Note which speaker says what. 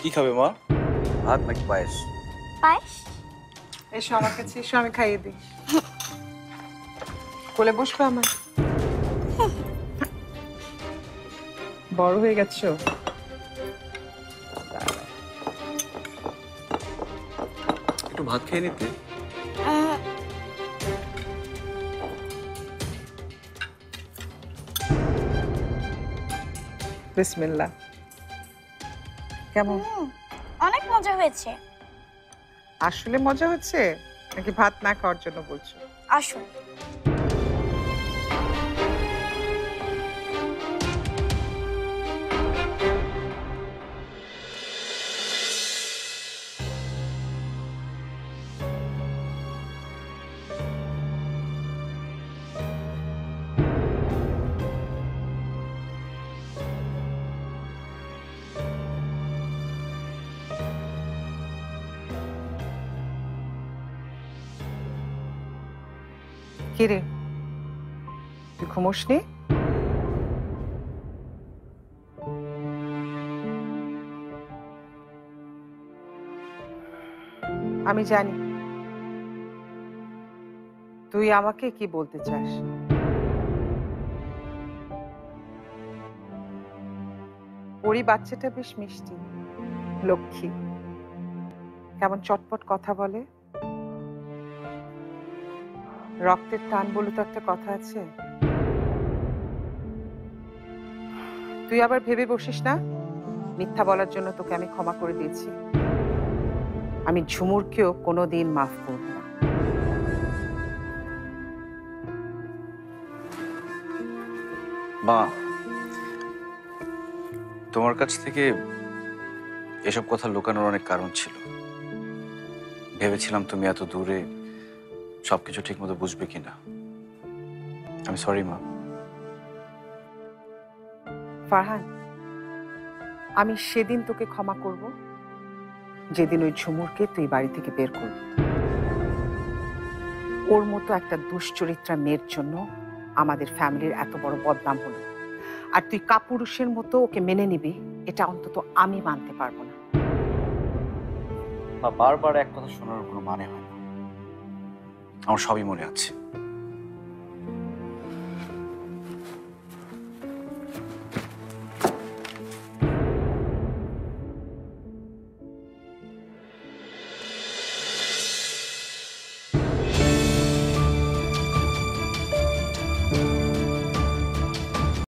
Speaker 1: কি খাবে মা? ভাত নাকি পায়েস?
Speaker 2: পায়েস।
Speaker 3: এসো আমার কাছে, এসো আমি খাইয়ে দিই। কোলে বসবে আমার? বড় হয়ে গেছো।
Speaker 1: একটু ভাত খেয়ে নিতে।
Speaker 3: বিসমিল্লাহ। কেমন?
Speaker 2: অনেক মজা হয়েছে।
Speaker 3: আসলে মজা হচ্ছে নাকি ভাত না খাওয়ার জন্য বলছো?
Speaker 2: আসুন।
Speaker 3: কিরে, তুই ঘুমোসনি? আমি জানি তুই আমাকে কি বলতে চাস। ওরই বাচ্চাটা বেশ মিষ্টি, লক্ষ্মী, কেমন চটপট কথা বলে। রক্তের টান বলে তো একটা কথা আছে। তুই আবার ভেবে বসিস না মিথ্যা বলার জন্য তোকে আমি ক্ষমা করে দিয়েছি। আমি ঝুমুরকেও কোনোদিন মাফ করব না।
Speaker 1: মা, তোমার কাছ থেকে এসব কথা লুকানোর অনেক কারণ ছিল। ভেবেছিলাম তুমি এত দূরে সবকিছু ঠিক মতো বুঝবে কিনা। আমি সরি মা।
Speaker 3: ফারহান, আমি সেদিন তোকে ক্ষমা করব যেদিন ওই ঝুমুরকে তুই বাড়ি থেকে বের করবি। ওর মতো একটা দুশ্চরিত্রা মেয়ের জন্য আমাদের ফ্যামিলির এত বড় বদনাম হলো, আর তুই কাপুরুষের মতো ওকে মেনে নিবি, এটা অন্তত আমি মানতে পারবো না।
Speaker 1: বারবার এক কথা শোনার কোনো মানে হয় না। আমার সবই মনে আছে।